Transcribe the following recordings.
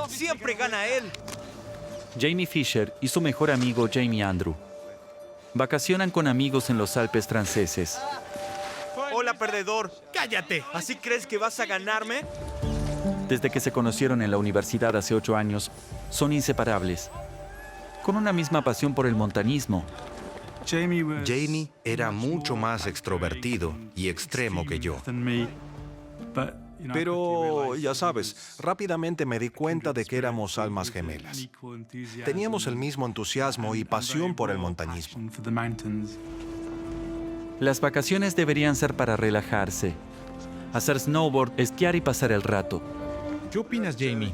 Siempre gana él. Jamie Fisher y su mejor amigo Jamie Andrew vacacionan con amigos en los Alpes franceses. Hola, perdedor. ¡Cállate! ¿Así crees que vas a ganarme? Desde que se conocieron en la universidad hace 8 años, son inseparables, con una misma pasión por el montañismo. Jamie era mucho más extrovertido y extremo que yo. Pero, ya sabes, rápidamente me di cuenta de que éramos almas gemelas. Teníamos el mismo entusiasmo y pasión por el montañismo. Las vacaciones deberían ser para relajarse, hacer snowboard, esquiar y pasar el rato. ¿Qué opinas, Jamie?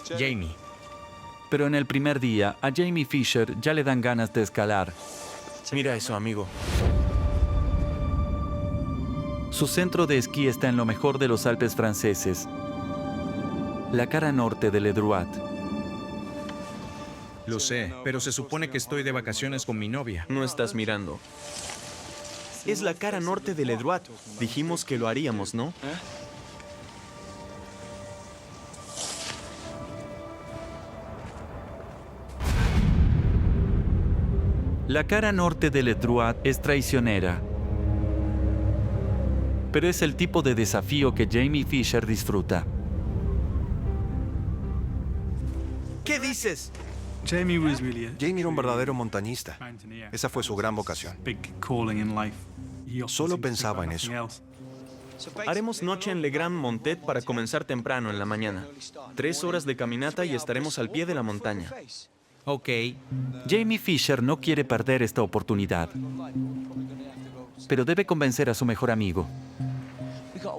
Jamie. Pero en el primer día, a Jamie Fisher ya le dan ganas de escalar. Mira eso, amigo. Su centro de esquí está en lo mejor de los Alpes franceses, la cara norte de Le Droit. Lo sé, pero se supone que estoy de vacaciones con mi novia. No estás mirando. Es la cara norte de Le Droit. Dijimos que lo haríamos, ¿no? La cara norte de Le Droit es traicionera, pero es el tipo de desafío que Jamie Fisher disfruta. ¿Qué dices? Jamie era un verdadero montañista. Esa fue su gran vocación. Solo pensaba en eso. Haremos noche en Le Grand Montet para comenzar temprano en la mañana. 3 horas de caminata y estaremos al pie de la montaña. Ok. Jamie Fisher no quiere perder esta oportunidad, pero debe convencer a su mejor amigo.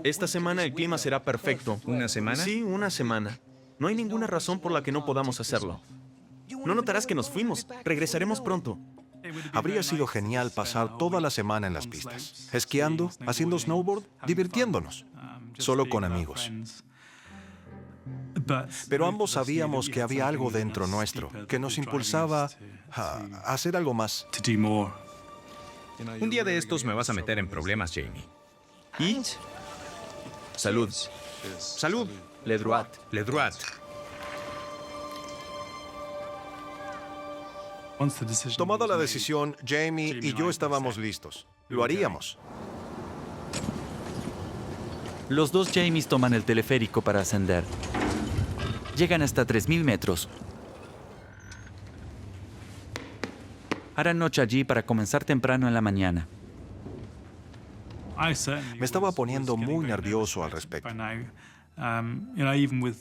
Esta semana el clima será perfecto. ¿Una semana? Sí, una semana. No hay ninguna razón por la que no podamos hacerlo. No notarás que nos fuimos. Regresaremos pronto. Habría sido genial pasar toda la semana en las pistas, esquiando, haciendo snowboard, divirtiéndonos, solo con amigos. Pero ambos sabíamos que había algo dentro nuestro que nos impulsaba a hacer algo más. Un día de estos me vas a meter en problemas, Jamie. ¿Y? Salud. ¡Salud! Le Droit. Le Droit. Tomada la decisión, Jamie y yo estábamos listos. Lo haríamos. Los dos Jamies toman el teleférico para ascender. Llegan hasta 3,000 metros. Harán noche allí para comenzar temprano en la mañana. Me estaba poniendo muy nervioso al respecto.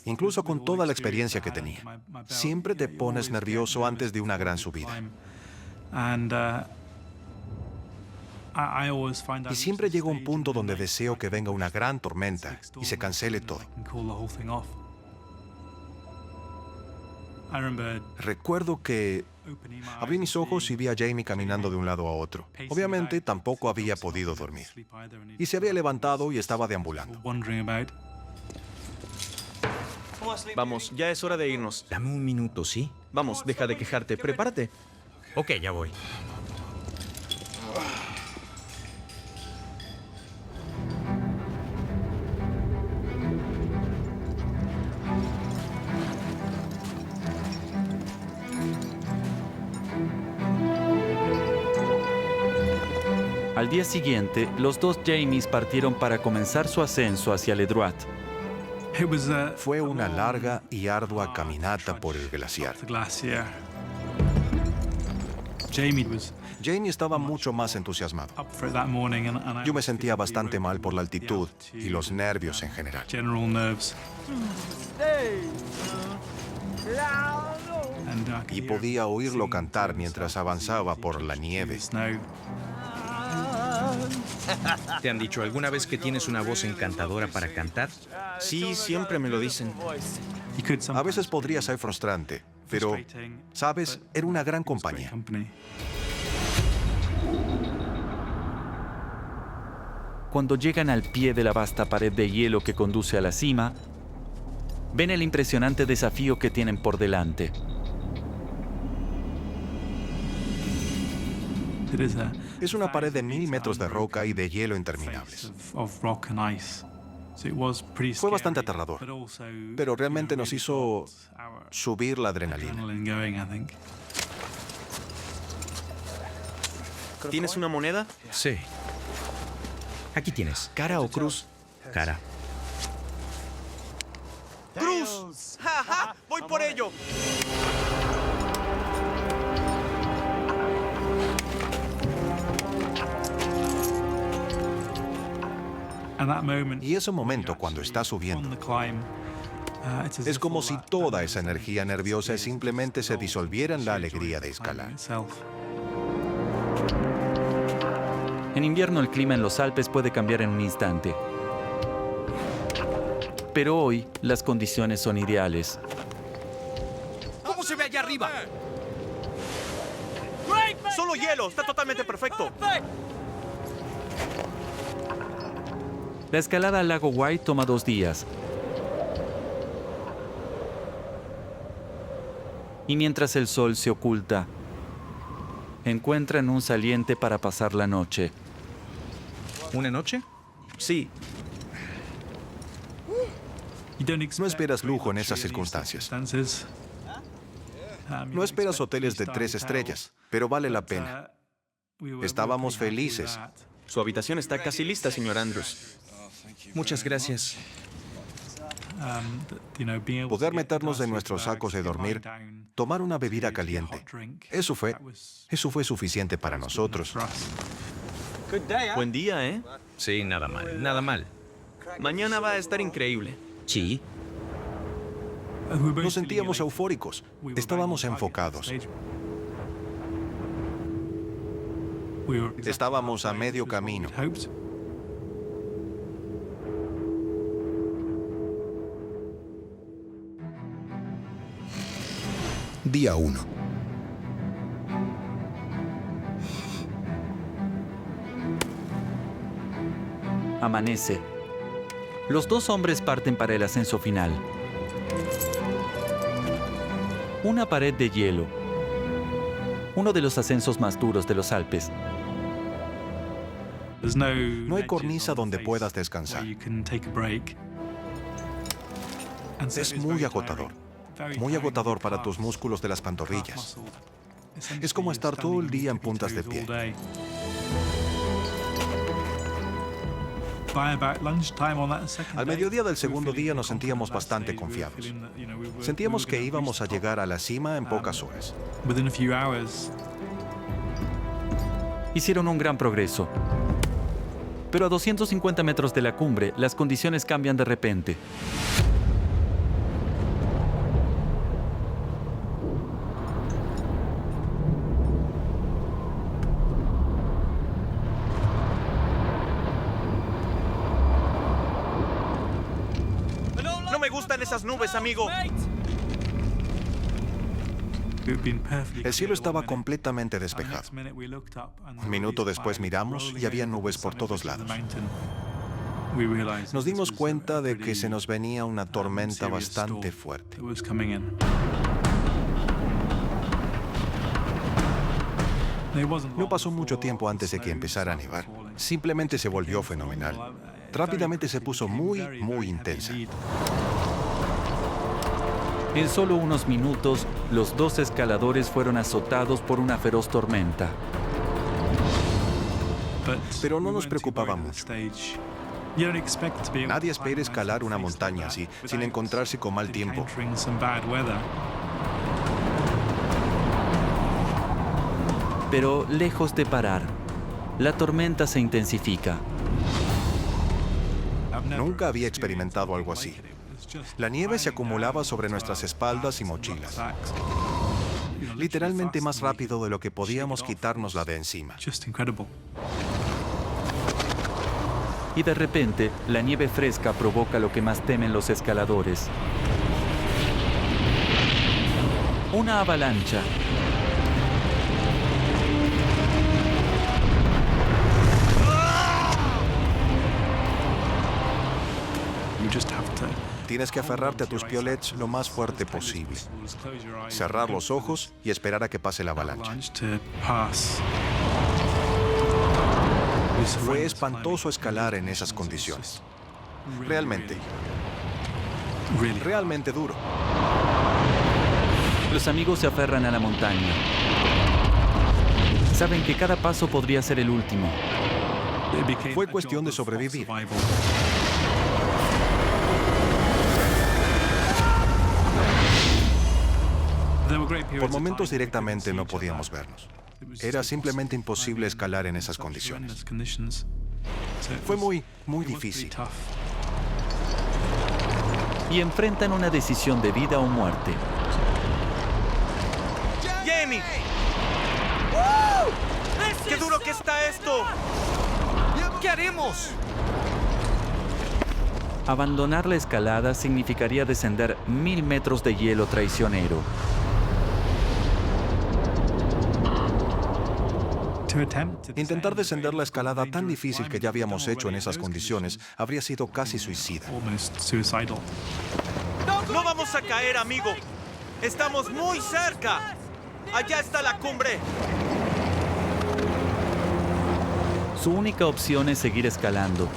Incluso con toda la experiencia que tenía. Siempre te pones nervioso antes de una gran subida. Y siempre llega un punto donde deseo que venga una gran tormenta y se cancele todo. Recuerdo que abrí mis ojos y vi a Jamie caminando de un lado a otro. Obviamente tampoco había podido dormir. Y se había levantado y estaba deambulando. Vamos, ya es hora de irnos. Dame un minuto, ¿sí? Vamos, deja de quejarte. Prepárate. Ok, ya voy. Al día siguiente, los dos Jamies partieron para comenzar su ascenso hacia Le Droit. Fue una larga y ardua caminata por el glaciar. Jamie estaba mucho más entusiasmado. Yo me sentía bastante mal por la altitud y los nervios en general. Y podía oírlo cantar mientras avanzaba por la nieve. ¿Te han dicho alguna vez que tienes una voz encantadora para cantar? Sí, siempre me lo dicen. A veces podría ser frustrante, pero, ¿sabes? Era una gran compañía. Cuando llegan al pie de la vasta pared de hielo que conduce a la cima, ven el impresionante desafío que tienen por delante. Es una pared de 1000 metros de roca y de hielo interminables. Fue bastante aterrador, pero realmente nos hizo subir la adrenalina. ¿Tienes una moneda? Sí. Aquí tienes. ¿Cara o cruz? Cara. ¡Cruz! ¡Ja, ja! ¡Voy por ello! Y ese momento, cuando está subiendo, es como si toda esa energía nerviosa simplemente se disolviera en la alegría de escalar. En invierno el clima en los Alpes puede cambiar en un instante. Pero hoy las condiciones son ideales. ¿Cómo se ve allá arriba? ¡Solo hielo! ¡Está totalmente perfecto! La escalada al lago White toma 2 días. Y mientras el sol se oculta, encuentran un saliente para pasar la noche. ¿Una noche? Sí. No esperas lujo en esas circunstancias. No esperas hoteles de 3 estrellas, pero vale la pena. Estábamos felices. Su habitación está casi lista, señor Andrews. Muchas gracias. Poder meternos en nuestros sacos de dormir, tomar una bebida caliente, eso fue suficiente para nosotros. Buen día, ¿eh? Sí, nada mal, nada mal. Mañana va a estar increíble. Sí. Nos sentíamos eufóricos, estábamos enfocados. Estábamos a medio camino. Día 1. Amanece. Los 2 hombres parten para el ascenso final. Una pared de hielo. Uno de los ascensos más duros de los Alpes. No hay cornisa donde puedas descansar. Es muy agotador para tus músculos de las pantorrillas. Es como estar todo el día en puntas de pie. Al mediodía del segundo día nos sentíamos bastante confiados. Sentíamos que íbamos a llegar a la cima en pocas horas. Hicieron un gran progreso. Pero a 250 metros de la cumbre, las condiciones cambian de repente. ¡No me gustan esas nubes, amigo! El cielo estaba completamente despejado. Un minuto después miramos y había nubes por todos lados. Nos dimos cuenta de que se nos venía una tormenta bastante fuerte. No pasó mucho tiempo antes de que empezara a nevar. Simplemente se volvió fenomenal. Rápidamente se puso muy intensa. En solo unos minutos, los 2 escaladores fueron azotados por una feroz tormenta. Pero no nos preocupaba mucho. Nadie espera escalar una montaña así, sin encontrarse con mal tiempo. Pero lejos de parar, la tormenta se intensifica. Nunca había experimentado algo así. La nieve se acumulaba sobre nuestras espaldas y mochilas. Literalmente más rápido de lo que podíamos quitárnosla de encima. Y de repente, la nieve fresca provoca lo que más temen los escaladores. Una avalancha. Tienes que aferrarte a tus piolets lo más fuerte posible. Cerrar los ojos y esperar a que pase la avalancha. Fue espantoso escalar en esas condiciones. realmente duro. Los amigos se aferran a la montaña. Saben que cada paso podría ser el último. Fue cuestión de sobrevivir. Por momentos directamente no podíamos vernos. Era simplemente imposible escalar en esas condiciones. Fue muy difícil. Y enfrentan una decisión de vida o muerte. ¡Jamie! ¡Qué duro que está esto! ¿Qué haremos? Abandonar la escalada significaría descender 1000 metros de hielo traicionero. Intentar descender la escalada tan difícil que ya habíamos hecho en esas condiciones habría sido casi suicida. ¡No vamos a caer, amigo! ¡Estamos muy cerca! ¡Allá está la cumbre! Su única opción es seguir escalando.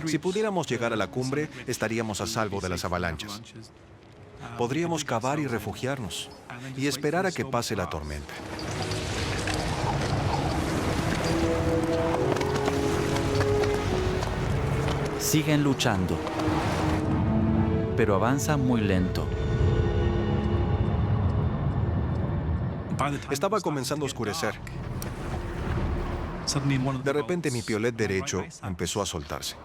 Si pudiéramos llegar a la cumbre, estaríamos a salvo de las avalanchas. Podríamos cavar y refugiarnos y esperar a que pase la tormenta. Siguen luchando, pero avanzan muy lento. Estaba comenzando a oscurecer. De repente mi piolet derecho empezó a soltarse.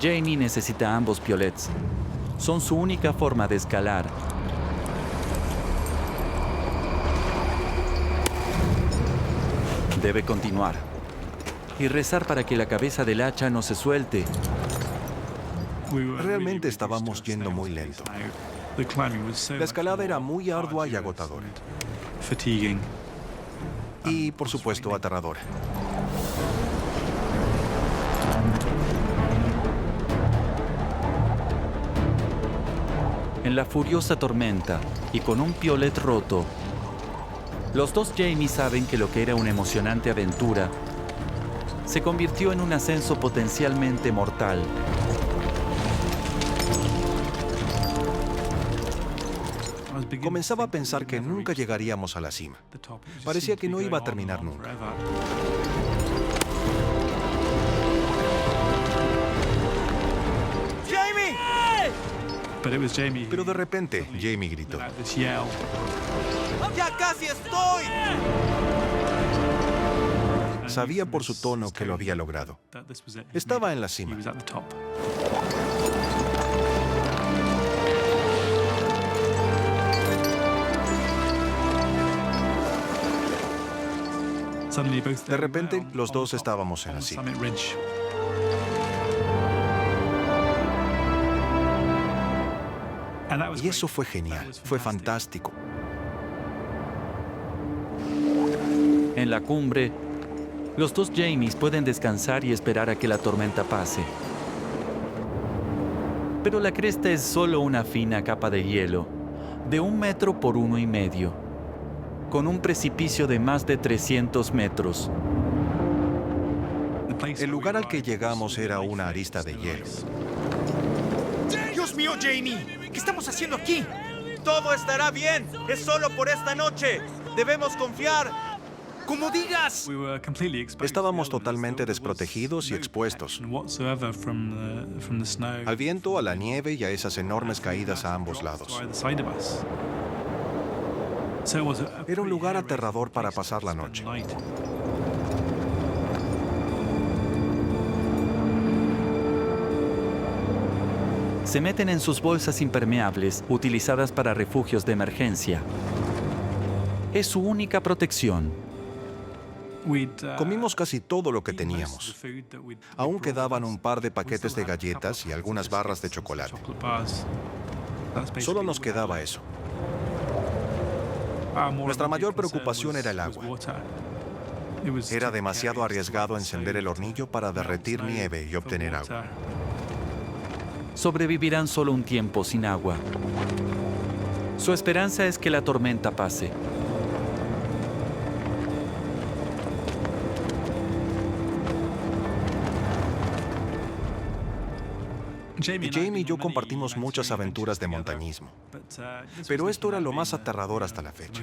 Jamie necesita ambos piolets. Son su única forma de escalar. Debe continuar y rezar para que la cabeza del hacha no se suelte. Realmente estábamos yendo muy lento. La escalada era muy ardua y agotadora. Y, por supuesto, aterradora. En la furiosa tormenta y con un piolet roto, los dos Jamie saben que lo que era una emocionante aventura se convirtió en un ascenso potencialmente mortal. Comenzaba a pensar que nunca llegaríamos a la cima. Parecía que no iba a terminar nunca. Pero de repente, Jamie gritó. ¡Ya casi estoy! Sabía por su tono que lo había logrado. Estaba en la cima. De repente, los dos estábamos en la cima. Y eso fue genial, fue fantástico. En la cumbre, los dos Jamies pueden descansar y esperar a que la tormenta pase. Pero la cresta es solo una fina capa de hielo, de 1 metro por 1,5 metros, con un precipicio de más de 300 metros. El lugar al que llegamos era una arista de hielo. ¡Dios mío, Jamie! ¿Qué estamos haciendo aquí? ¡Todo estará bien! ¡Es solo por esta noche! ¡Debemos confiar! ¡Como digas! Estábamos totalmente desprotegidos y expuestos al viento, a la nieve y a esas enormes caídas a ambos lados. Era un lugar aterrador para pasar la noche. Se meten en sus bolsas impermeables, utilizadas para refugios de emergencia. Es su única protección. Comimos casi todo lo que teníamos. Aún quedaban un par de paquetes de galletas y algunas barras de chocolate. Solo nos quedaba eso. Nuestra mayor preocupación era el agua. Era demasiado arriesgado encender el hornillo para derretir nieve y obtener agua. sobrevivirán solo un tiempo sin agua. Su esperanza es que la tormenta pase. Jamie y yo compartimos muchas aventuras de montañismo, pero esto era lo más aterrador hasta la fecha.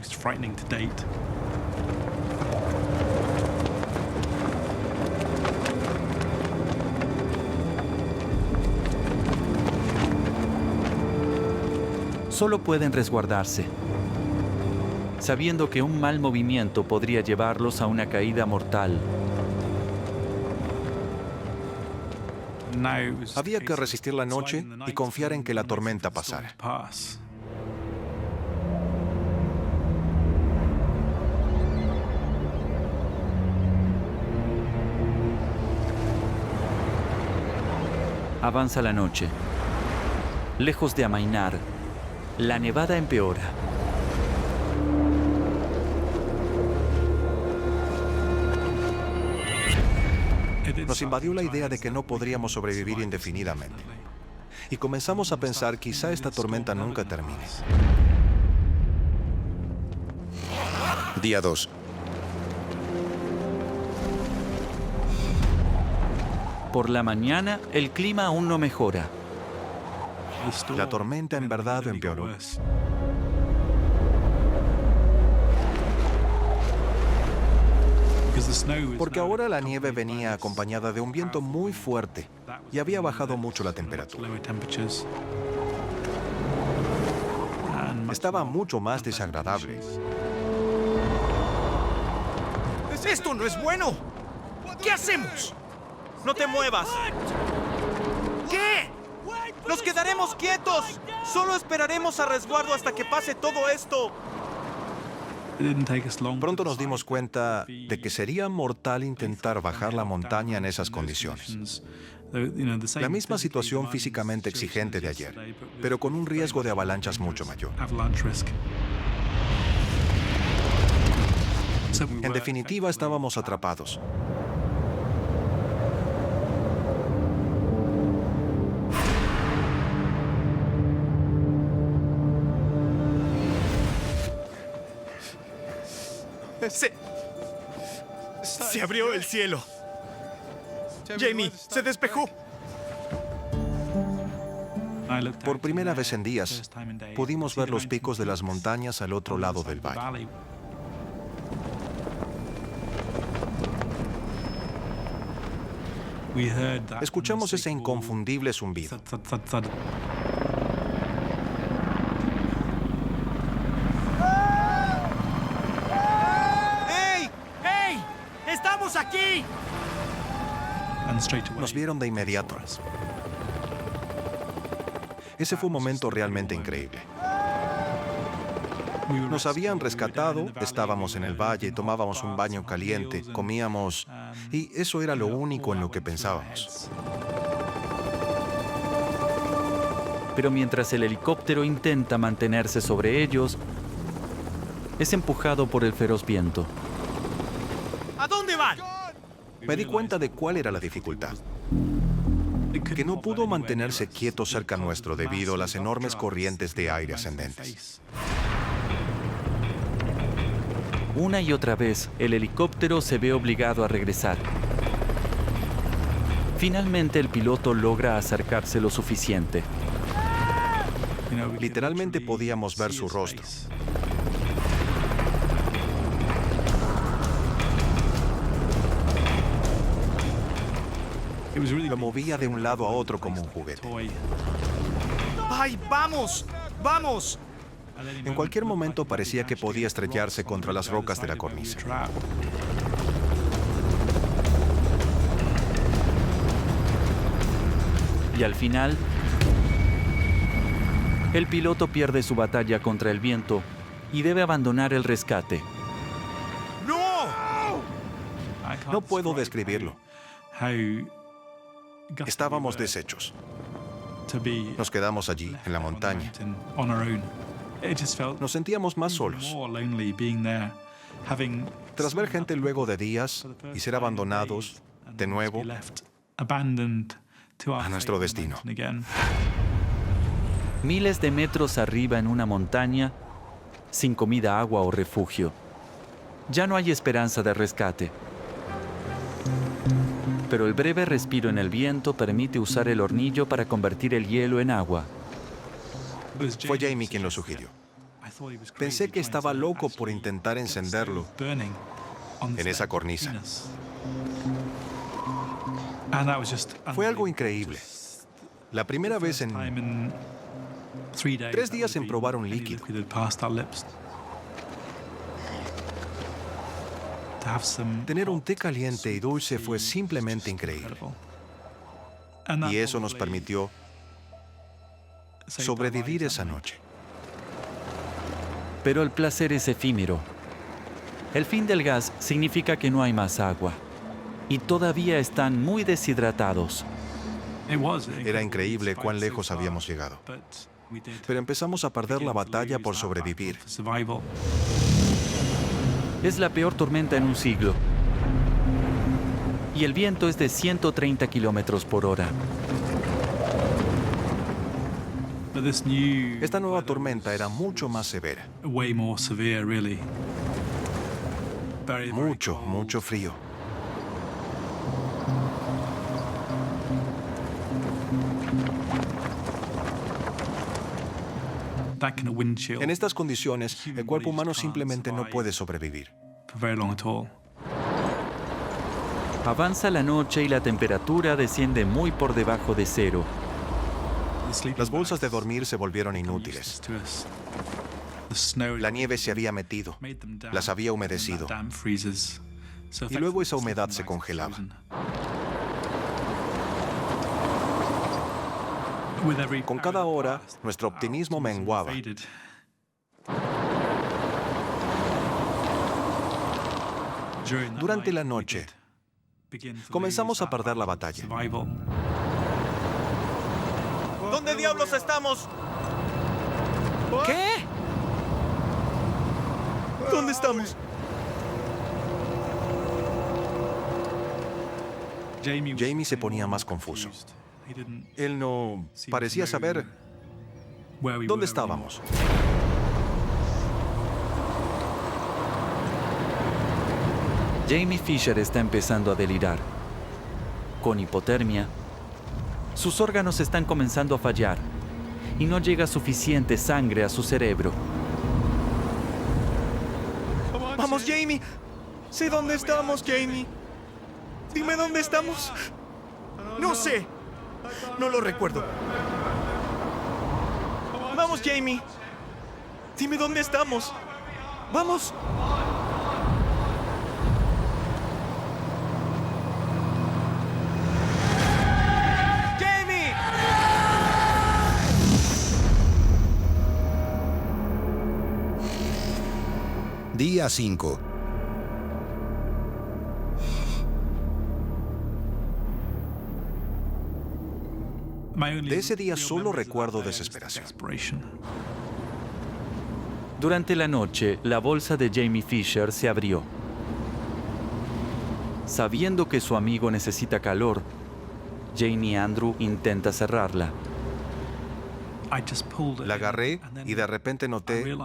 Solo pueden resguardarse, sabiendo que un mal movimiento podría llevarlos a una caída mortal. Había que resistir la noche y confiar en que la tormenta pasara. Avanza la noche. Lejos de amainar, la nevada empeora. Nos invadió la idea de que no podríamos sobrevivir indefinidamente. Y comenzamos a pensar, quizá esta tormenta nunca termine. Día 2. Por la mañana, el clima aún no mejora. La tormenta en verdad empeoró. Porque ahora la nieve venía acompañada de un viento muy fuerte y había bajado mucho la temperatura. Estaba mucho más desagradable. ¡Esto no es bueno! ¿Qué hacemos? ¡No te muevas! ¿Qué? ¡Nos quedaremos quietos! Solo esperaremos a resguardo hasta que pase todo esto. Pronto nos dimos cuenta de que sería mortal intentar bajar la montaña en esas condiciones. La misma situación físicamente exigente de ayer, pero con un riesgo de avalanchas mucho mayor. En definitiva, estábamos atrapados. Se abrió el cielo. Jamie, se despejó. Por primera vez en días, pudimos ver los picos de las montañas al otro lado del valle. Escuchamos ese inconfundible zumbido. ¡Hey! ¡Hey! ¡Estamos aquí! Nos vieron de inmediato. Ese fue un momento realmente increíble. Nos habían rescatado, estábamos en el valle, tomábamos un baño caliente, comíamos, y eso era lo único en lo que pensábamos. Pero mientras el helicóptero intenta mantenerse sobre ellos, es empujado por el feroz viento. ¿A dónde van? Me di cuenta de cuál era la dificultad. Que no pudo mantenerse quieto cerca nuestro debido a las enormes corrientes de aire ascendentes. Una y otra vez, el helicóptero se ve obligado a regresar. Finalmente, el piloto logra acercarse lo suficiente. Literalmente podíamos ver su rostro. Lo movía de un lado a otro como un juguete. ¡Ay, vamos! ¡Vamos! En cualquier momento parecía que podía estrellarse contra las rocas de la cornisa. Y al final, el piloto pierde su batalla contra el viento y debe abandonar el rescate. ¡No! No puedo describirlo. Estábamos deshechos. Nos quedamos allí, en la montaña. Nos sentíamos más solos. Tras ver gente luego de días y ser abandonados de nuevo, a nuestro destino. Miles de metros arriba en una montaña, sin comida, agua o refugio. Ya no hay esperanza de rescate. Pero el breve respiro en el viento permite usar el hornillo para convertir el hielo en agua. Fue Jamie quien lo sugirió. Pensé que estaba loco por intentar encenderlo en esa cornisa. Fue algo increíble. La primera vez en 3 días en probar un líquido. Tener un té caliente y dulce fue simplemente increíble. Y eso nos permitió sobrevivir esa noche. Pero el placer es efímero. El fin del gas significa que no hay más agua. Y todavía están muy deshidratados. Era increíble cuán lejos habíamos llegado. Pero empezamos a perder la batalla por sobrevivir. Es la peor tormenta en un siglo. Y el viento es de 130 kilómetros por hora. Esta nueva tormenta era mucho más severa. Mucho frío. En estas condiciones, el cuerpo humano simplemente no puede sobrevivir. Avanza la noche y la temperatura desciende muy por debajo de cero. Las bolsas de dormir se volvieron inútiles. La nieve se había metido, las había humedecido, y luego esa humedad se congelaba. Con cada hora, nuestro optimismo menguaba. Durante la noche, comenzamos a perder la batalla. ¿Dónde diablos estamos? ¿Qué? ¿Dónde estamos? Jamie se ponía más confuso. Él no parecía saber dónde estábamos. Jamie Fisher está empezando a delirar. Con hipotermia, sus órganos están comenzando a fallar y no llega suficiente sangre a su cerebro. ¡Vamos, Jamie! Sé dónde estamos, Jamie. Dime dónde estamos. No sé. No lo recuerdo. ¡Vamos, Jamie! Dime dónde estamos. ¡Vamos! ¡Jamie! Día 5. De ese día solo recuerdo desesperación. Durante la noche, la bolsa de Jamie Fisher se abrió. Sabiendo que su amigo necesita calor, Jane y Andrew intentan cerrarla. La agarré y de repente noté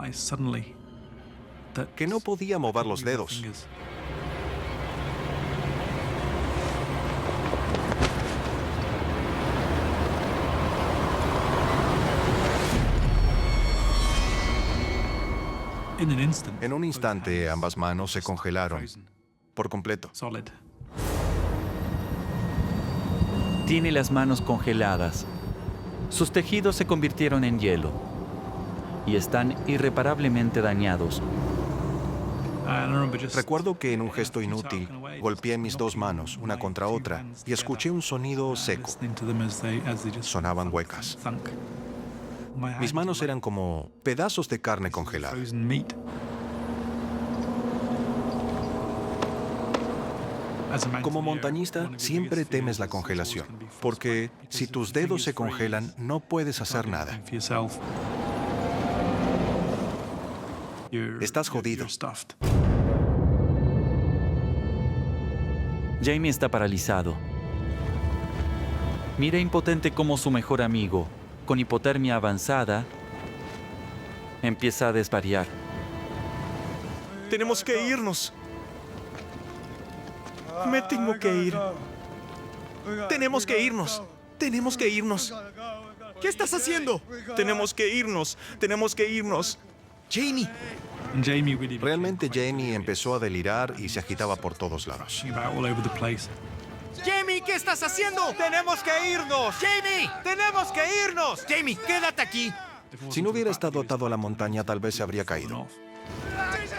que no podía mover los dedos. En un instante, ambas manos se congelaron por completo. Tiene las manos congeladas. Sus tejidos se convirtieron en hielo y están irreparablemente dañados. Recuerdo que en un gesto inútil golpeé mis dos manos, una contra otra, y escuché un sonido seco. Sonaban huecas. Mis manos eran como pedazos de carne congelada. Como montañista, siempre temes la congelación, porque si tus dedos se congelan, no puedes hacer nada. Estás jodido. Jamie está paralizado. Mira impotente cómo su mejor amigo, con hipotermia avanzada, empieza a desvariar. Tenemos que irnos. Me tengo que ir. Tenemos que irnos. Tenemos que irnos. ¿Qué estás haciendo? Tenemos que irnos. Tenemos que irnos. Jamie. Realmente Jamie empezó a delirar y se agitaba por todos lados. Jamie, ¿qué estás haciendo? Tenemos que irnos. Jamie, tenemos que irnos. Jamie, quédate aquí. Si no hubiera estado atado a la montaña, tal vez se habría caído.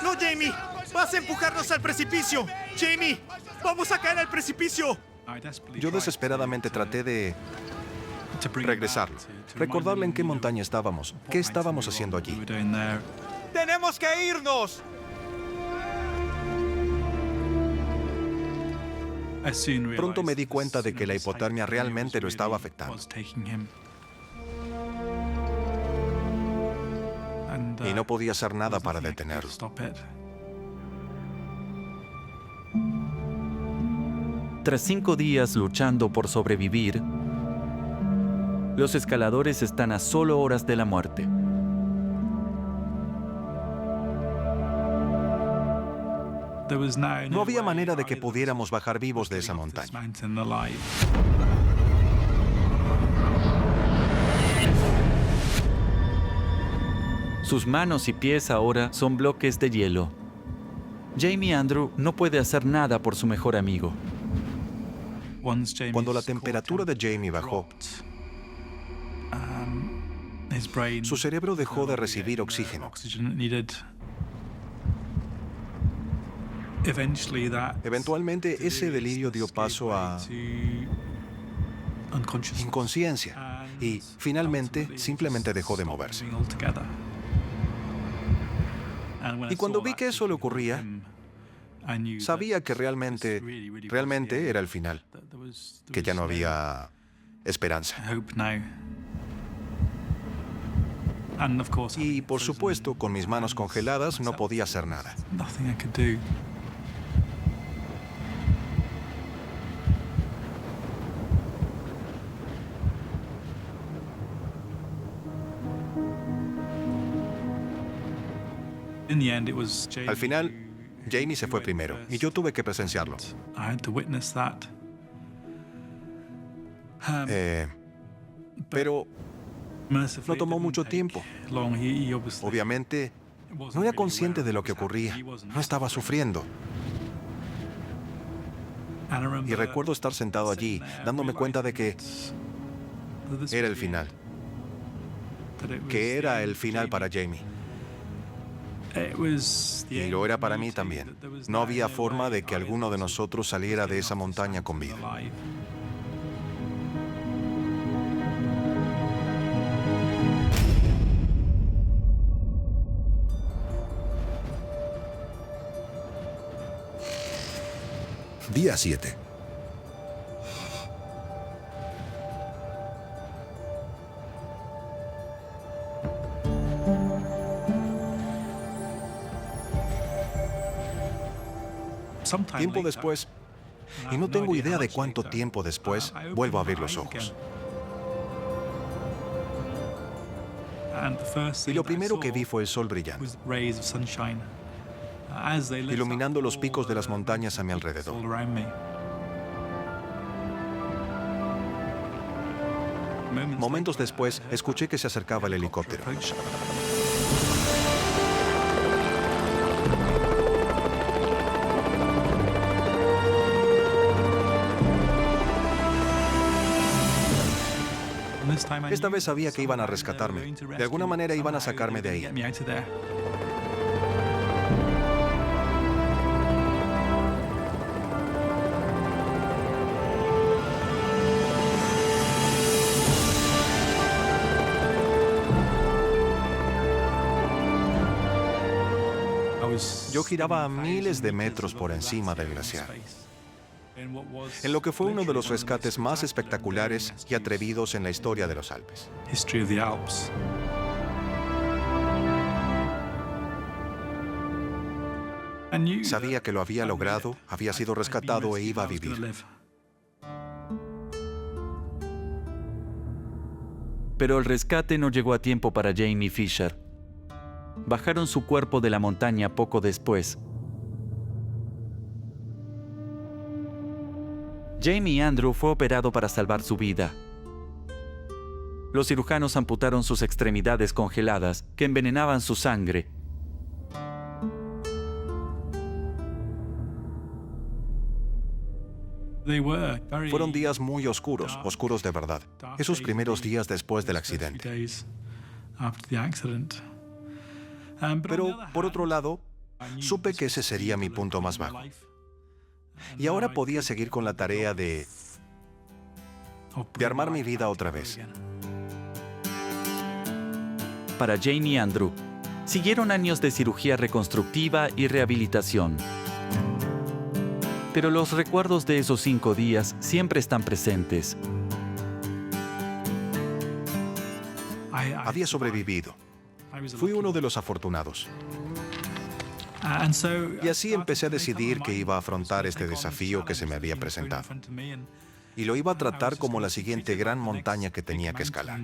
No, Jamie. Vas a empujarnos al precipicio. Jamie, vamos a caer al precipicio. Yo desesperadamente traté de regresarlo, recordarle en qué montaña estábamos, qué estábamos haciendo allí. Tenemos que irnos. Pronto me di cuenta de que la hipotermia realmente lo estaba afectando. Y no podía hacer nada para detenerlo. Tras 5 días luchando por sobrevivir, los escaladores están a solo horas de la muerte. No había manera de que pudiéramos bajar vivos de esa montaña. Sus manos y pies ahora son bloques de hielo. Jamie Andrew no puede hacer nada por su mejor amigo. Cuando la temperatura de Jamie bajó, su cerebro dejó de recibir oxígeno. Eventualmente, ese delirio dio paso a inconsciencia y finalmente simplemente dejó de moverse. Y cuando vi que eso le ocurría, sabía que realmente era el final, que ya no había esperanza. Y por supuesto, con mis manos congeladas no podía hacer nada. Al final, Jamie se fue primero y yo tuve que presenciarlo. Pero no tomó mucho tiempo. Obviamente, no era consciente de lo que ocurría. No estaba sufriendo. Y recuerdo estar sentado allí, dándome cuenta de que era el final. Que era el final para Jamie. Y lo era para mí también. No había forma de que alguno de nosotros saliera de esa montaña con vida. Día 7. Tiempo después, y no tengo idea de cuánto tiempo después, vuelvo a abrir los ojos. Y lo primero que vi fue el sol brillando, iluminando los picos de las montañas a mi alrededor. Momentos después, escuché que se acercaba el helicóptero. Esta vez sabía que iban a rescatarme. De alguna manera iban a sacarme de ahí. Yo giraba a miles de metros por encima del glaciar, en lo que fue uno de los rescates más espectaculares y atrevidos en la historia de los Alpes. Sabía que lo había logrado, había sido rescatado e iba a vivir. Pero el rescate no llegó a tiempo para Jamie Fisher. Bajaron su cuerpo de la montaña poco después. Jamie Andrew fue operado para salvar su vida. Los cirujanos amputaron sus extremidades congeladas, que envenenaban su sangre. Fueron días muy oscuros, oscuros de verdad. Esos primeros días después del accidente. Pero, por otro lado, supe que ese sería mi punto más bajo. Y ahora podía seguir con la tarea de armar mi vida otra vez. Para Jamie Andrew, siguieron años de cirugía reconstructiva y rehabilitación. Pero los recuerdos de esos 5 días siempre están presentes. Había sobrevivido. Fui uno de los afortunados. Y así empecé a decidir que iba a afrontar este desafío que se me había presentado. Y lo iba a tratar como la siguiente gran montaña que tenía que escalar.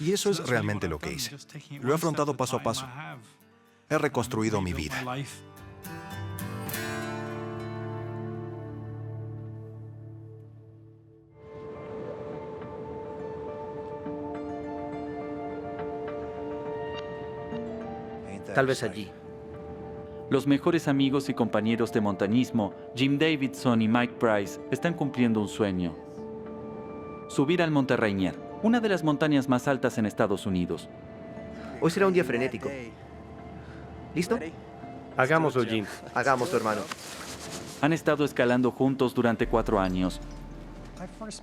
Y eso es realmente lo que hice. Lo he afrontado paso a paso. He reconstruido mi vida. Tal vez allí. Los mejores amigos y compañeros de montañismo, Jim Davidson y Mike Price, están cumpliendo un sueño. Subir al Monte Rainier, una de las montañas más altas en Estados Unidos. Hoy será un día frenético. ¿Listo? Hagámoslo, Jim. Hagámoslo, hermano. Han estado escalando juntos durante 4 años.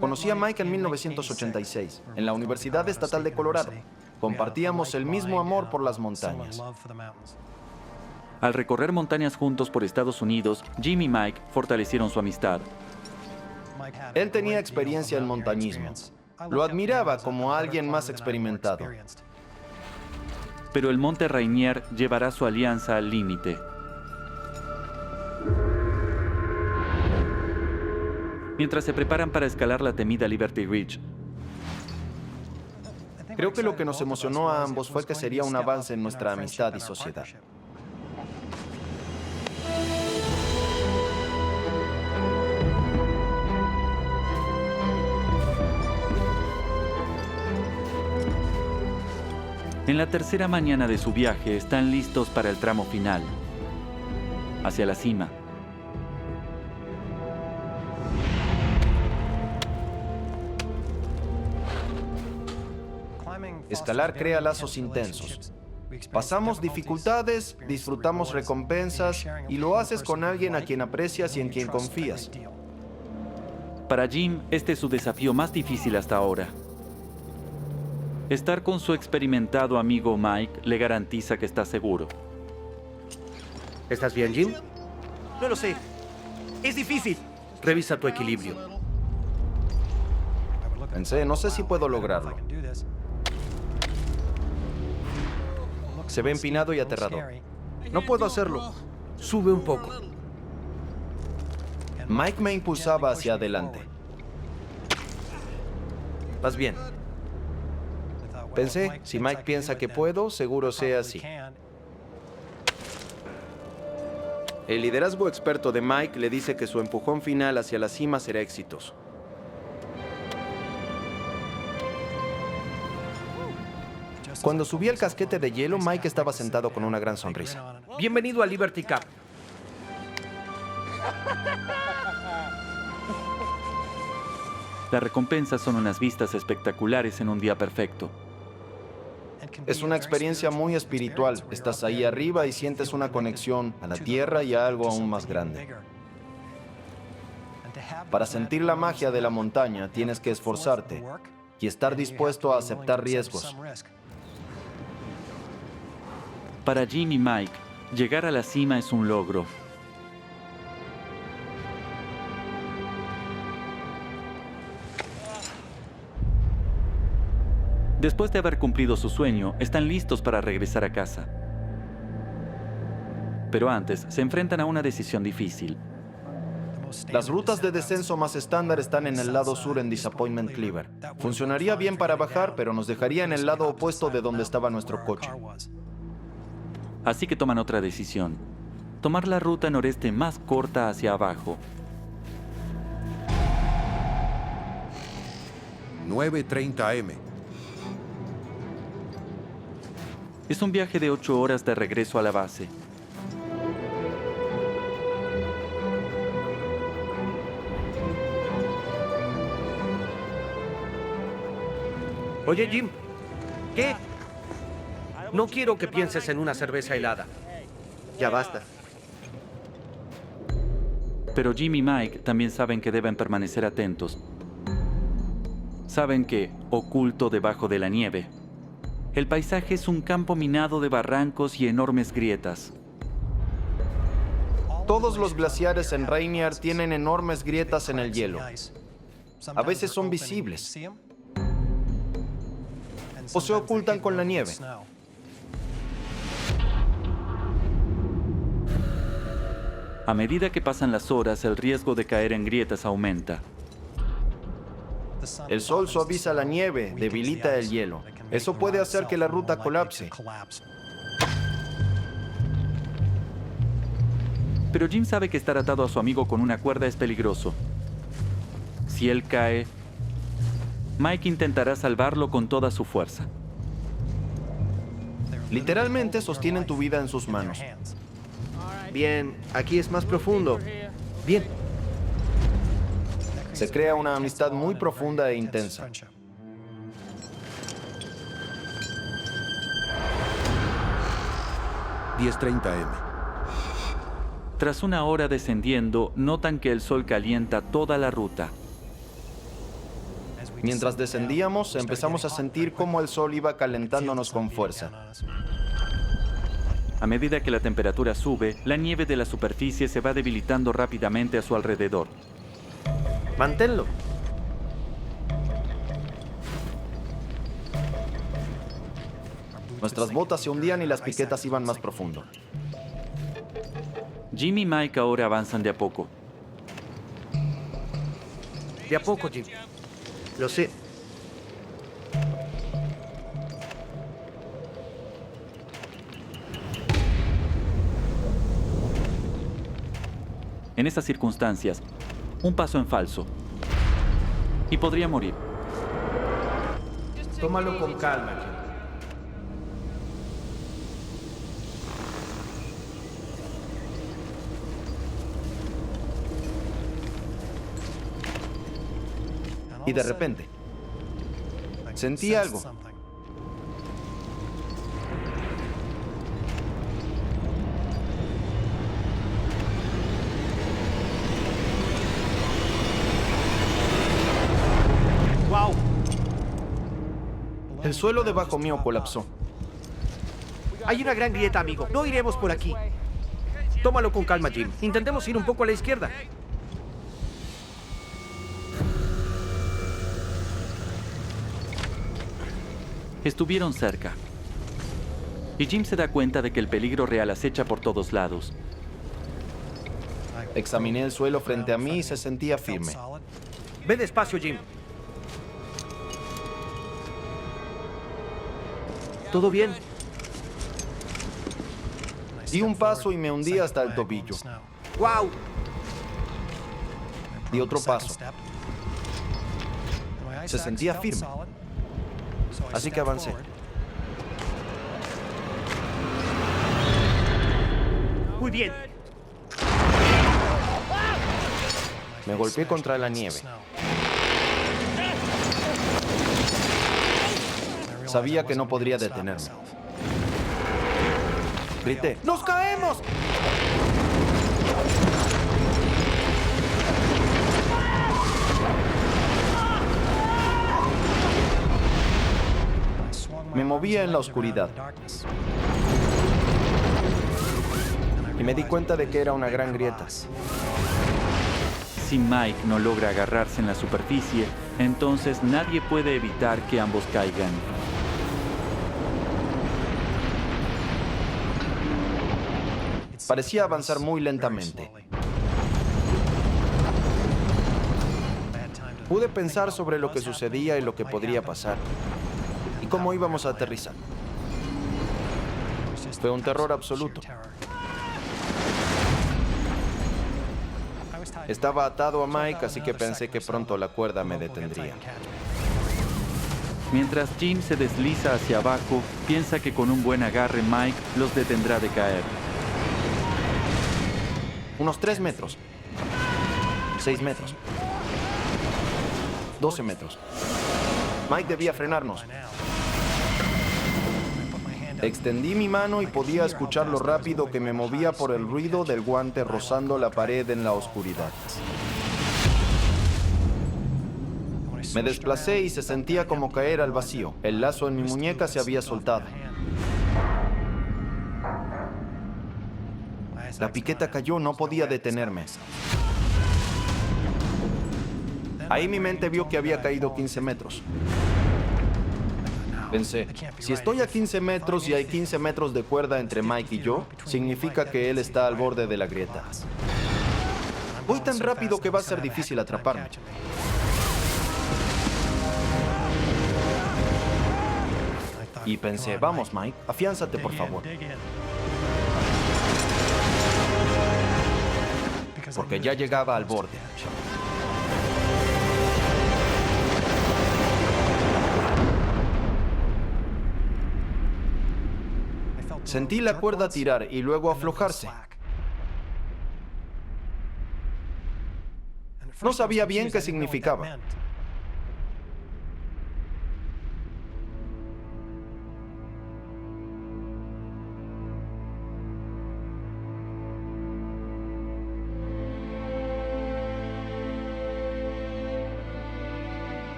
Conocí a Mike en 1986, en la Universidad Estatal de Colorado. Compartíamos el mismo amor por las montañas. Al recorrer montañas juntos por Estados Unidos, Jim y Mike fortalecieron su amistad. Él tenía experiencia en montañismo. Lo admiraba como alguien más experimentado. Pero el Monte Rainier llevará su alianza al límite. Mientras se preparan para escalar la temida Liberty Ridge, creo que lo que nos emocionó a ambos fue que sería un avance en nuestra amistad y sociedad. en la tercera mañana de su viaje están listos para el tramo final, hacia la cima. Escalar crea lazos intensos. Pasamos dificultades, disfrutamos recompensas y lo haces con alguien a quien aprecias y en quien confías. Para Jim, este es su desafío más difícil hasta ahora. Estar con su experimentado amigo Mike le garantiza que está seguro. ¿Estás bien, Jim? No lo sé. Es difícil. Revisa tu equilibrio. Pensé, no sé si puedo lograrlo. Se ve empinado y aterrador. No puedo hacerlo. Sube un poco. Mike me impulsaba hacia adelante. Vas bien. Pensé, si Mike piensa que puedo, seguro sea así. El liderazgo experto de Mike le dice que su empujón final hacia la cima será exitoso. Cuando subí el casquete de hielo, Mike estaba sentado con una gran sonrisa. Bienvenido a Liberty Cup. La recompensa son unas vistas espectaculares en un día perfecto. Es una experiencia muy espiritual. Estás ahí arriba y sientes una conexión a la tierra y a algo aún más grande. Para sentir la magia de la montaña, tienes que esforzarte y estar dispuesto a aceptar riesgos. Para Jim y Mike, llegar a la cima es un logro. Después de haber cumplido su sueño, están listos para regresar a casa. Pero antes, se enfrentan a una decisión difícil. Las rutas de descenso más estándar están en el lado sur en Disappointment Cleaver. Funcionaría bien para bajar, pero nos dejaría en el lado opuesto de donde estaba nuestro coche. Así que toman otra decisión. Tomar la ruta noreste más corta hacia abajo. 9:30 am. Es un viaje de 8 horas de regreso a la base. Oye, Jim. ¿Qué? No quiero que pienses en una cerveza helada. Ya basta. Pero Jim y Mike también saben que deben permanecer atentos. Saben que, oculto debajo de la nieve, el paisaje es un campo minado de barrancos y enormes grietas. Todos los glaciares en Rainier tienen enormes grietas en el hielo. A veces son visibles o se ocultan con la nieve. A medida que pasan las horas, el riesgo de caer en grietas aumenta. El sol suaviza la nieve, debilita el hielo. Eso puede hacer que la ruta colapse. Pero Jim sabe que estar atado a su amigo con una cuerda es peligroso. Si él cae, Mike intentará salvarlo con toda su fuerza. Literalmente sostienen tu vida en sus manos. Bien, aquí es más profundo. Bien. Se crea una amistad muy profunda e intensa. (10:30 am). Tras una hora descendiendo, notan que el sol calienta toda la ruta. Mientras descendíamos, empezamos a sentir cómo el sol iba calentándonos con fuerza. A medida que la temperatura sube, la nieve de la superficie se va debilitando rápidamente a su alrededor. Manténlo. Nuestras botas se hundían y las piquetas iban más profundo. Jim y Mike ahora avanzan de a poco. De a poco, Jim. Lo sé. En esas circunstancias, un paso en falso y podría morir. Tómalo con calma, Jim. Y de repente, sentí algo. ¡Wow! El suelo debajo mío colapsó. Hay una gran grieta, amigo. No iremos por aquí. Tómalo con calma, Jim. Intentemos ir un poco a la izquierda. Estuvieron cerca. Y Jim se da cuenta de que el peligro real acecha por todos lados. Examiné el suelo frente a mí y se sentía firme. Ve despacio, Jim. ¿Todo bien? Di un paso y me hundí hasta el tobillo. ¡Wow! Di otro paso. Se sentía firme. Así que avancé. Muy bien. Me golpeé contra la nieve. Sabía que no podría detenerme. Grité, ¡nos caemos! Me movía en la oscuridad. Y me di cuenta de que era una gran grieta. Si Mike no logra agarrarse en la superficie, entonces nadie puede evitar que ambos caigan. Parecía avanzar muy lentamente. Pude pensar sobre lo que sucedía y lo que podría pasar y cómo íbamos a aterrizar. Fue un terror absoluto. Estaba atado a Mike, así que pensé que pronto la cuerda me detendría. Mientras Jim se desliza hacia abajo, piensa que con un buen agarre Mike los detendrá de caer. Unos 3 metros. 6 metros. 12 metros. Mike debía frenarnos. Extendí mi mano y podía escuchar lo rápido que me movía por el ruido del guante rozando la pared en la oscuridad. Me desplacé y se sentía como caer al vacío. El lazo en mi muñeca se había soltado. La piqueta cayó, no podía detenerme. Ahí mi mente vio que había caído 15 metros. Pensé, si estoy a 15 metros y hay 15 metros de cuerda entre Mike y yo, significa que él está al borde de la grieta. Voy tan rápido que va a ser difícil atraparme. Y pensé, vamos Mike, afiánzate por favor. Porque ya llegaba al borde. Sentí la cuerda tirar y luego aflojarse. No sabía bien qué significaba.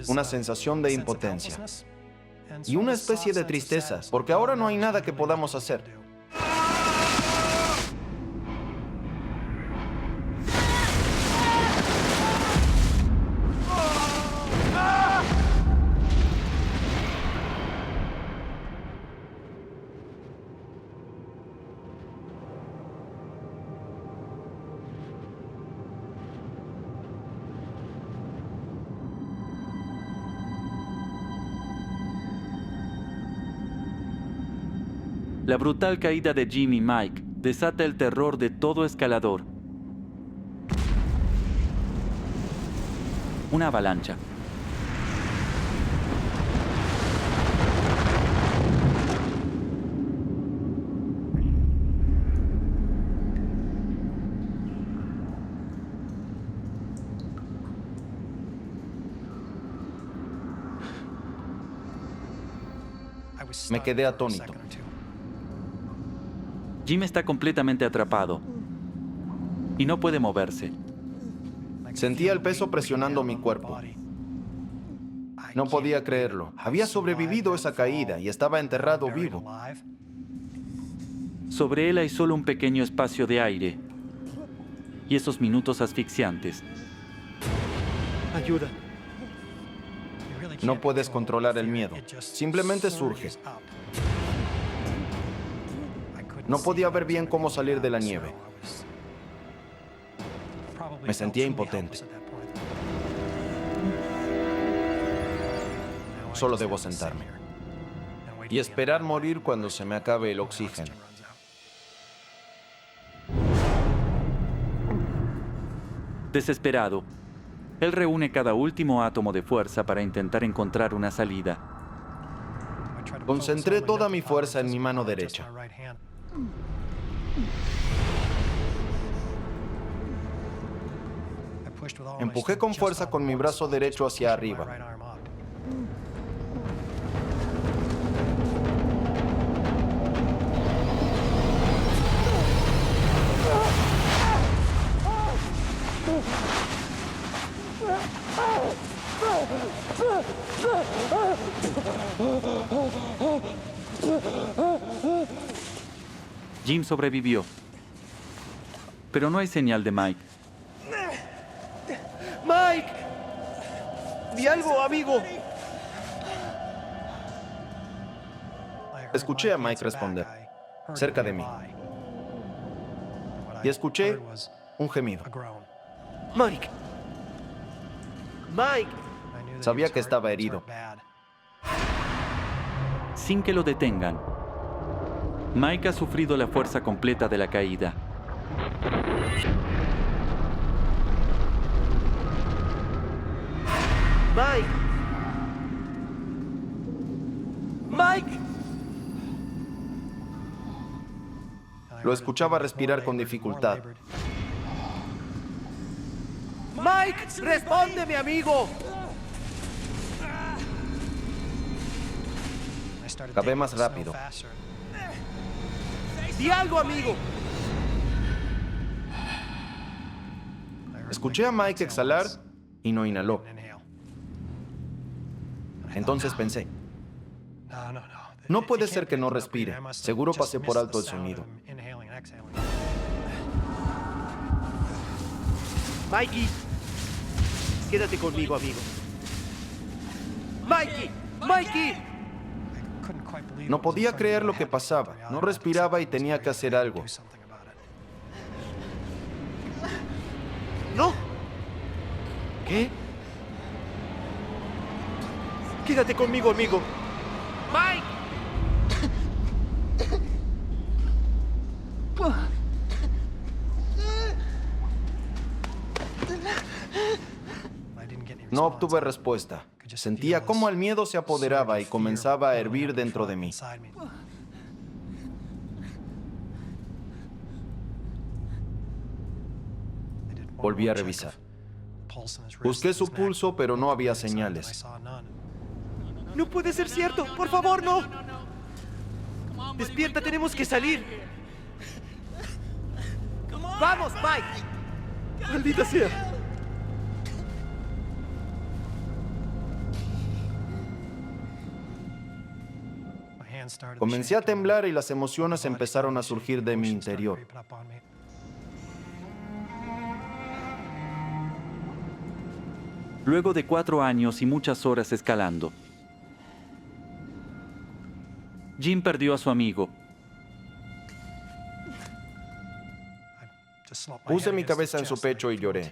Una sensación de impotencia y una especie de tristeza, porque ahora no hay nada que podamos hacer. La brutal caída de Jim y Mike desata el terror de todo escalador. Una avalancha. Me quedé atónito. Jim está completamente atrapado y no puede moverse. Sentía el peso presionando mi cuerpo. No podía creerlo. Había sobrevivido esa caída y estaba enterrado vivo. Sobre él hay solo un pequeño espacio de aire y esos minutos asfixiantes. Ayuda. No puedes controlar el miedo. Simplemente surge. No podía ver bien cómo salir de la nieve. Me sentía impotente. Solo debo sentarme y esperar morir cuando se me acabe el oxígeno. Desesperado, él reúne cada último átomo de fuerza para intentar encontrar una salida. Concentré toda mi fuerza en mi mano derecha. Empujé con fuerza con mi brazo derecho hacia arriba. Jim sobrevivió, pero no hay señal de Mike. ¡Mike! ¡Di algo, amigo! Escuché a Mike responder, cerca de mí. y escuché un gemido. Mike. Mike. Sabía que estaba herido. Sin que lo detengan, Mike ha sufrido la fuerza completa de la caída. Mike. Mike. Lo escuchaba respirar con dificultad. Mike, responde, amigo. Cavé más rápido. Di algo, amigo. Escuché a Mike exhalar y no inhaló. Entonces pensé, no puede ser que no respire. Seguro pasé por alto el sonido. Mikey, quédate conmigo, amigo. Mikey, Mikey. No podía creer lo que pasaba. No respiraba y tenía que hacer algo. No. ¿Qué? Quédate conmigo, amigo. Mike. No obtuve respuesta. Sentía cómo el miedo se apoderaba y comenzaba a hervir dentro de mí. Volví a revisar. Busqué su pulso, pero no había señales. No puede ser cierto. Por favor, no. Despierta, tenemos que salir. Vamos, Mike. Maldita sea. Comencé a temblar y las emociones empezaron a surgir de mi interior. Luego de 4 años y muchas horas escalando, Jim perdió a su amigo. Puse mi cabeza en su pecho y lloré.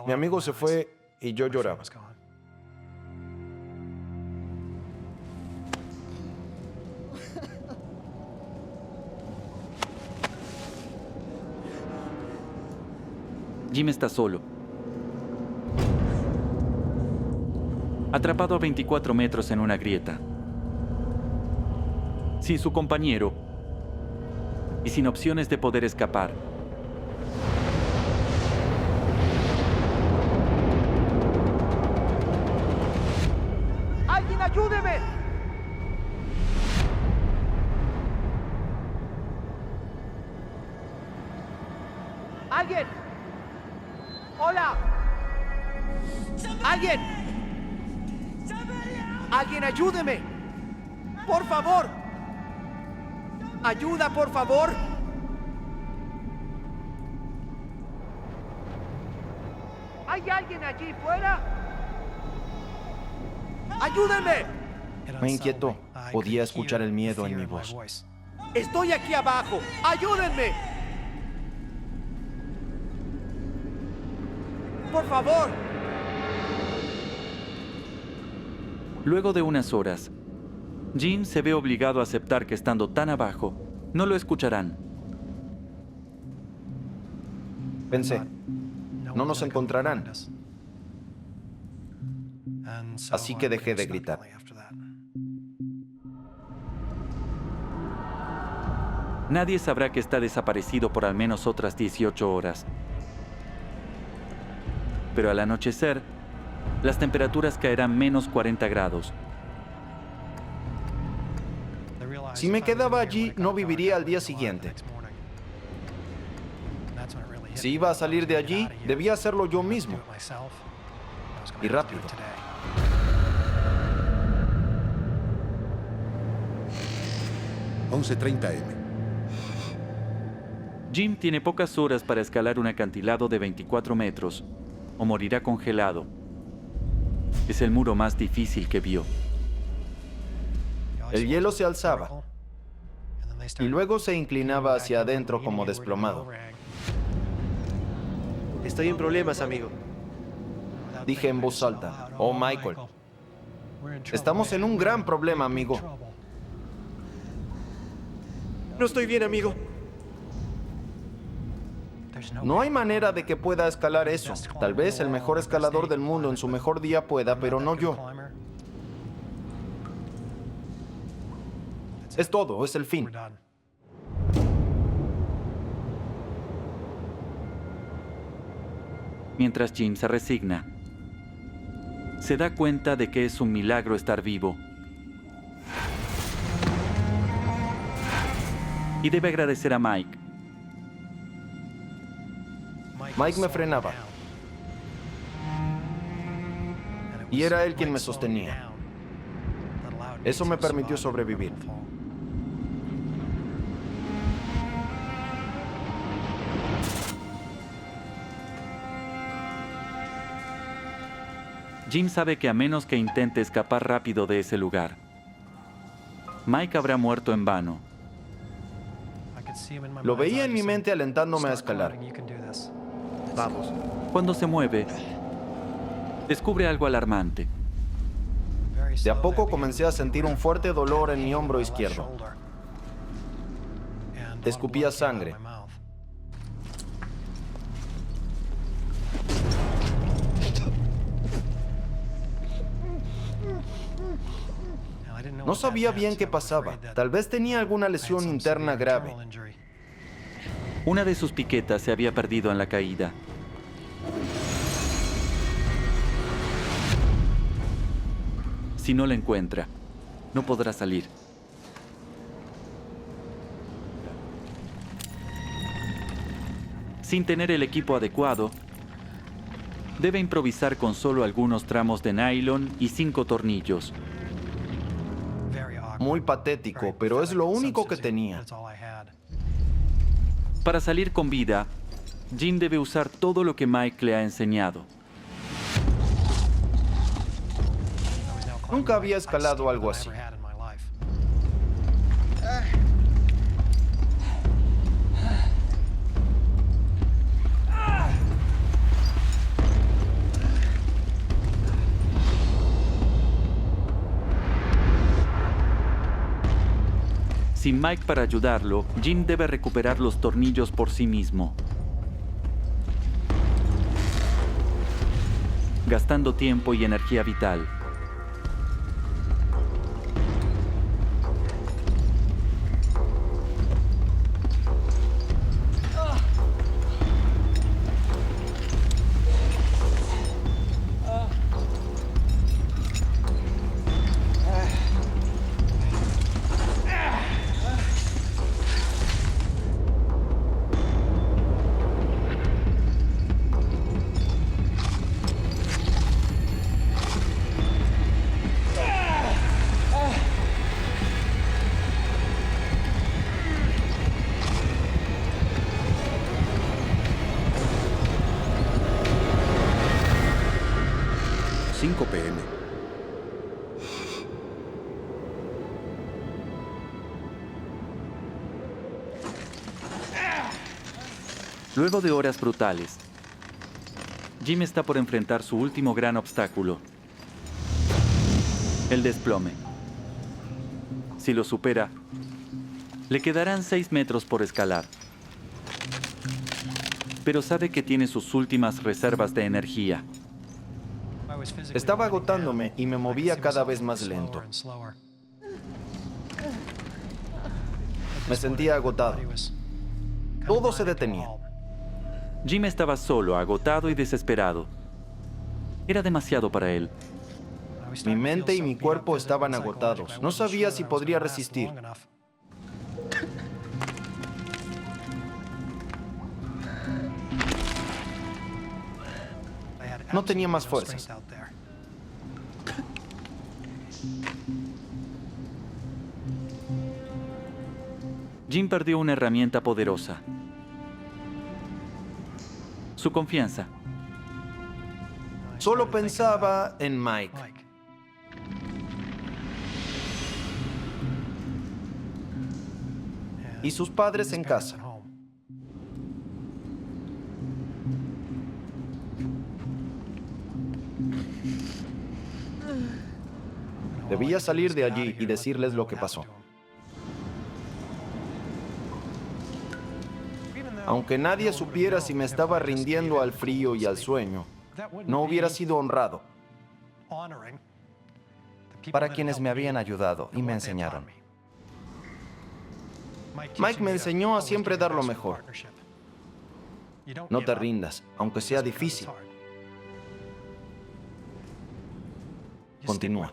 Mi amigo se fue y yo lloraba. Jim está solo, atrapado a 24 metros en una grieta, sin su compañero y sin opciones de poder escapar. ¡Alguien ayúdeme! ¡Alguien! ¡Hola! ¡Alguien! ¡Alguien ayúdeme! ¡Por favor! ¡Ayuda, por favor! ¿Hay alguien allí fuera? ¡Ayúdenme! Me inquietó. Podía escuchar el miedo en mi voz. ¡Estoy aquí abajo! ¡Ayúdenme! ¡Por favor! Luego de unas horas, Jim se ve obligado a aceptar que estando tan abajo, no lo escucharán. Pensé, no nos encontrarán. Así que dejé de gritar. Nadie sabrá que está desaparecido por al menos otras 18 horas. Pero al anochecer, las temperaturas caerán menos 40 grados. Si me quedaba allí, no viviría al día siguiente. Si iba a salir de allí, debía hacerlo yo mismo. Y rápido. (11:30 am). Jim tiene pocas horas para escalar un acantilado de 24 metros o morirá congelado. Es el muro más difícil que vio. El hielo se alzaba y luego se inclinaba hacia adentro como desplomado. Estoy en problemas, amigo. Dije en voz alta, oh Michael, estamos en un gran problema, amigo. No estoy bien, amigo. No hay manera de que pueda escalar eso. Tal vez el mejor escalador del mundo en su mejor día pueda, pero no yo. Es todo, es el fin. Mientras Jim se resigna, se da cuenta de que es un milagro estar vivo. Y debe agradecer a Mike. Mike me frenaba. Y era él quien me sostenía. Eso me permitió sobrevivir. Jim sabe que a menos que intente escapar rápido de ese lugar, Mike habrá muerto en vano. Lo veía en mi mente alentándome a escalar. Vamos. Cuando se mueve, descubre algo alarmante. De a poco comencé a sentir un fuerte dolor en mi hombro izquierdo. Escupía sangre. No sabía bien qué pasaba. Tal vez tenía alguna lesión interna grave. Una de sus piquetas se había perdido en la caída. Si no la encuentra, no podrá salir. Sin tener el equipo adecuado, debe improvisar con solo algunos tramos de nylon y 5 tornillos. Muy patético, pero es lo único que tenía. Para salir con vida, Jim debe usar todo lo que Mike le ha enseñado. Nunca había escalado algo así. Sin Mike para ayudarlo, Jim debe recuperar los tornillos por sí mismo, gastando tiempo y energía vital. Luego de horas brutales, Jim está por enfrentar su último gran obstáculo: el desplome. Si lo supera, le quedarán 6 metros por escalar. Pero sabe que tiene sus últimas reservas de energía. Estaba agotándome y me movía cada vez más lento. Me sentía agotado. Todo se detenía. Jim estaba solo, agotado y desesperado. Era demasiado para él. Mi mente y mi cuerpo estaban agotados. No sabía si podría resistir. No tenía más fuerzas. Jim perdió una herramienta poderosa: su confianza. Solo pensaba en Mike. y sus padres en casa. Debía salir de allí y decirles lo que pasó. Aunque nadie supiera si me estaba rindiendo al frío y al sueño, no hubiera sido honrado para quienes me habían ayudado y me enseñaron. Mike me enseñó a siempre dar lo mejor. No te rindas, aunque sea difícil. Continúa.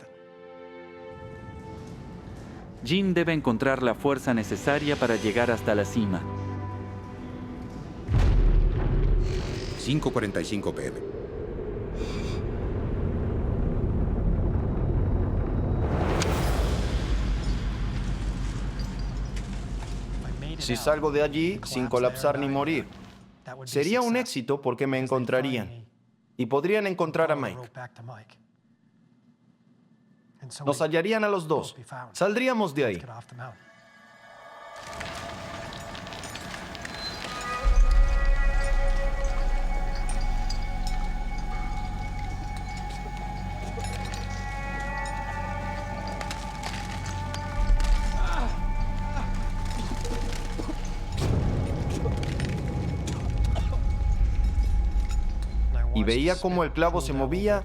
Jim debe encontrar la fuerza necesaria para llegar hasta la cima. 5:45 p.m. Si salgo de allí sin colapsar ni morir, sería un éxito porque me encontrarían y podrían encontrar a Mike. Nos hallarían a los dos. Saldríamos de ahí. Y veía cómo el clavo se movía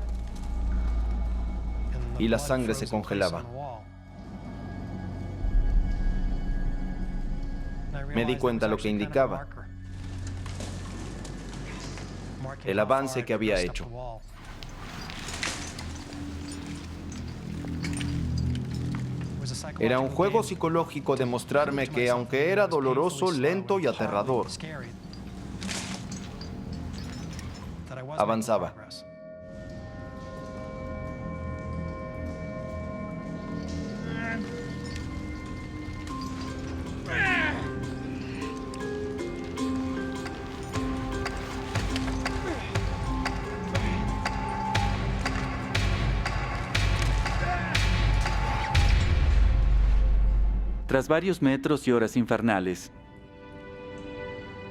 y la sangre se congelaba. Me di cuenta lo que indicaba, el avance que había hecho. Era un juego psicológico de mostrarme que, aunque era doloroso, lento y aterrador, avanzaba. Tras varios metros y horas infernales,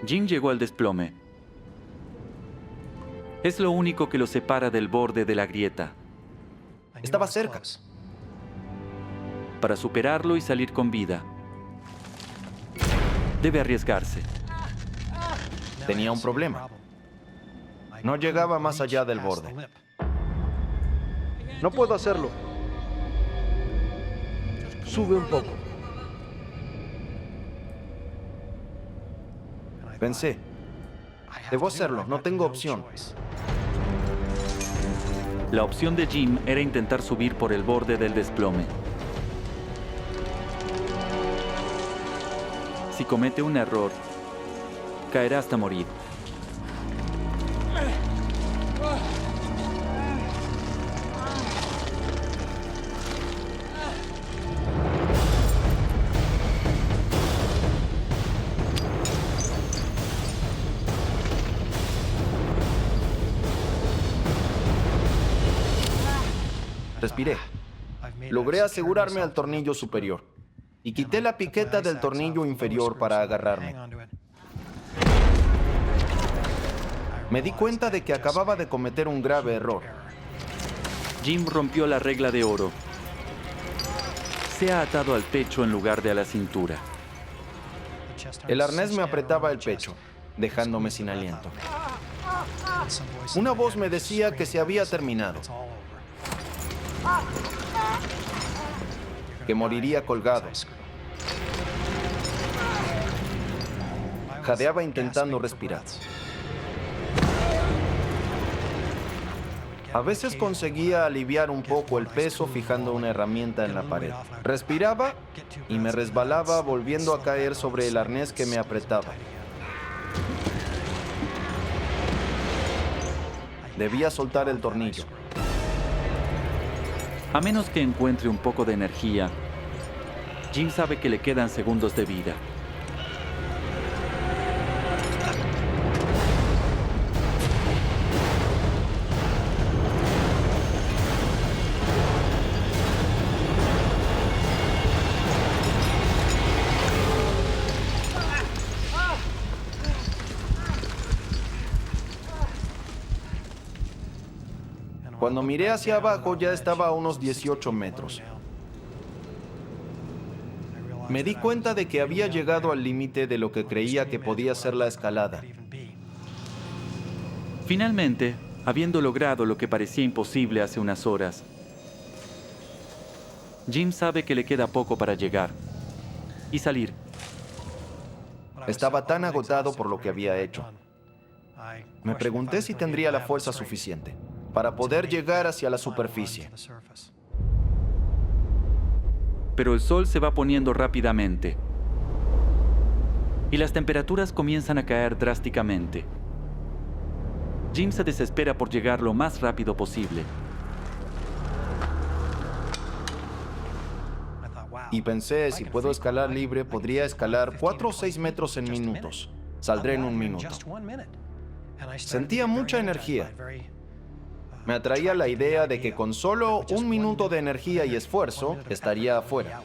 Jim llegó al desplome. Es lo único que lo separa del borde de la grieta. Estaba cerca. Para superarlo y salir con vida, debe arriesgarse. Tenía un problema. No llegaba más allá del borde. No puedo hacerlo. Sube un poco. Pensé, debo hacerlo, no tengo opción. La opción de Jim era intentar subir por el borde del desplome. Si comete un error, caerá hasta morir. Respiré. Logré asegurarme al tornillo superior y quité la piqueta del tornillo inferior para agarrarme. Me di cuenta de que acababa de cometer un grave error. Jim rompió la regla de oro. Se ha atado al pecho en lugar de a la cintura. El arnés me apretaba el pecho, dejándome sin aliento. Una voz me decía que se había terminado, que moriría colgado. Jadeaba intentando respirar. A veces conseguía aliviar un poco el peso fijando una herramienta en la pared. Respiraba y me resbalaba volviendo a caer sobre el arnés que me apretaba. Debía soltar el tornillo. A menos que encuentre un poco de energía, Jim sabe que le quedan segundos de vida. Cuando miré hacia abajo ya estaba a unos 18 metros. Me di cuenta de que había llegado al límite de lo que creía que podía ser la escalada. Finalmente, habiendo logrado lo que parecía imposible hace unas horas, Jim sabe que le queda poco para llegar y salir. Estaba tan agotado por lo que había hecho. Me pregunté si tendría la fuerza suficiente para poder llegar hacia la superficie. Pero el sol se va poniendo rápidamente y las temperaturas comienzan a caer drásticamente. Jim se desespera por llegar lo más rápido posible. Y pensé, si puedo escalar libre, podría escalar 4 o 6 metros en minutos. Saldré en un minuto. Sentía mucha energía. Me atraía la idea de que con solo un minuto de energía y esfuerzo, estaría afuera.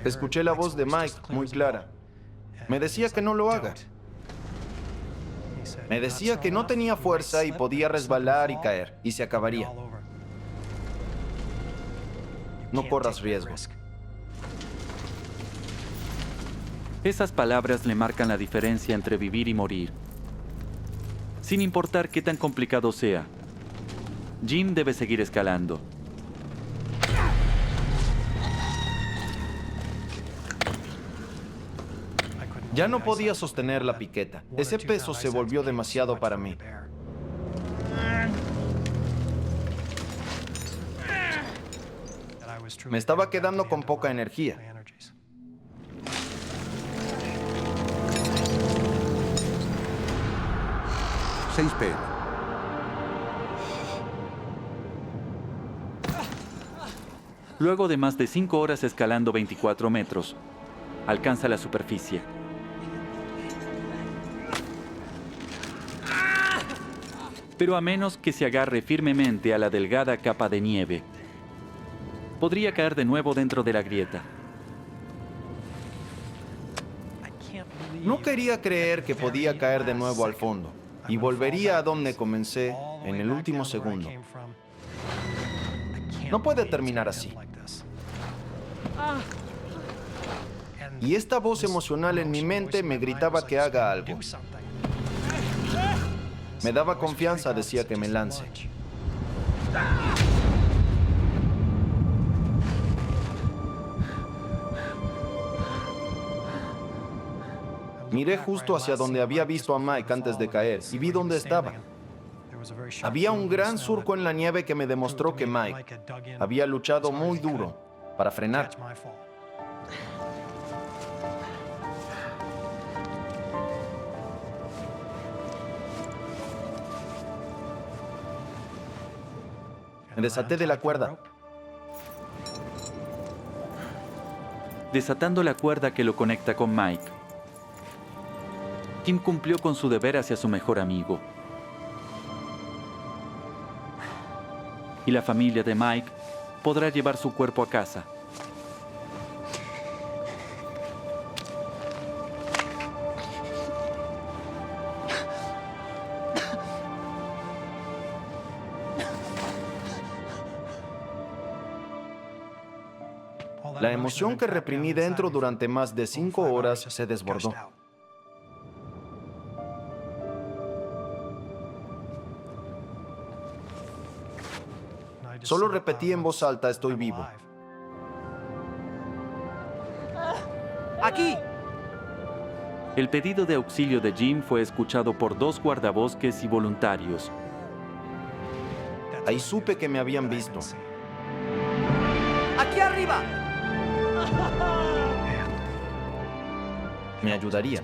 Escuché la voz de Mike muy clara. Me decía que no lo haga. Me decía que no tenía fuerza y podía resbalar y caer, y se acabaría. No corras riesgos. Esas palabras le marcan la diferencia entre vivir y morir. Sin importar qué tan complicado sea, Jim debe seguir escalando. Ya no podía sostener la piqueta. Ese peso se volvió demasiado para mí. Me estaba quedando con poca energía. 6 p.m. Luego de más de 5 horas escalando 24 metros, alcanza la superficie. Pero a menos que se agarre firmemente a la delgada capa de nieve, podría caer de nuevo dentro de la grieta. No quería creer que podía caer de nuevo al fondo y volvería a donde comencé en el último segundo. No puede terminar así. Y esta voz emocional en mi mente me gritaba que haga algo. Me daba confianza, decía que me lance. Miré justo hacia donde había visto a Mike antes de caer y vi dónde estaba. Había un gran surco en la nieve que me demostró que Mike había luchado muy duro para frenar. Me desaté de la cuerda. Desatando la cuerda que lo conecta con Mike, Kim cumplió con su deber hacia su mejor amigo. Y la familia de Mike podrá llevar su cuerpo a casa. La emoción que reprimí dentro durante más de 5 horas se desbordó. Solo repetí en voz alta, estoy vivo. ¡Aquí! El pedido de auxilio de Jim fue escuchado por 2 guardabosques y voluntarios. Ahí supe que me habían visto. ¡Aquí arriba! Me ayudarían.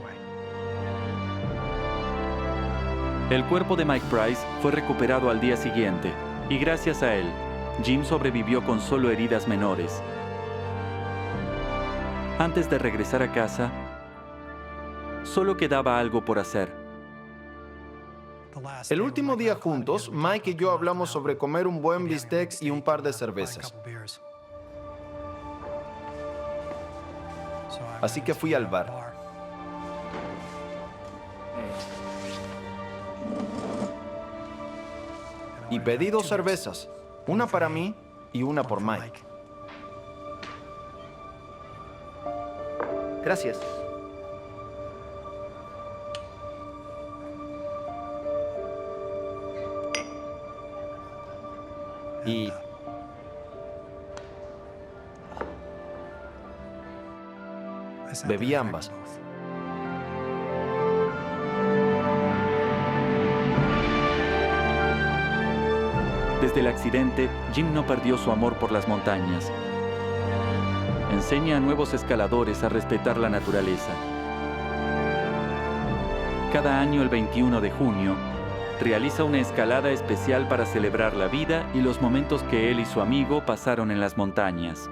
El cuerpo de Mike Price fue recuperado al día siguiente, y gracias a él, Jim sobrevivió con solo heridas menores. Antes de regresar a casa, solo quedaba algo por hacer. El último día juntos, Mike y yo hablamos sobre comer un buen bistec y un par de cervezas. Así que fui al bar. Y pedí 2 cervezas, una para mí y una por Mike. Gracias. Y bebí ambas. Desde el accidente, Jim no perdió su amor por las montañas. Enseña a nuevos escaladores a respetar la naturaleza. Cada año, el 21 de junio, realiza una escalada especial para celebrar la vida y los momentos que él y su amigo pasaron en las montañas.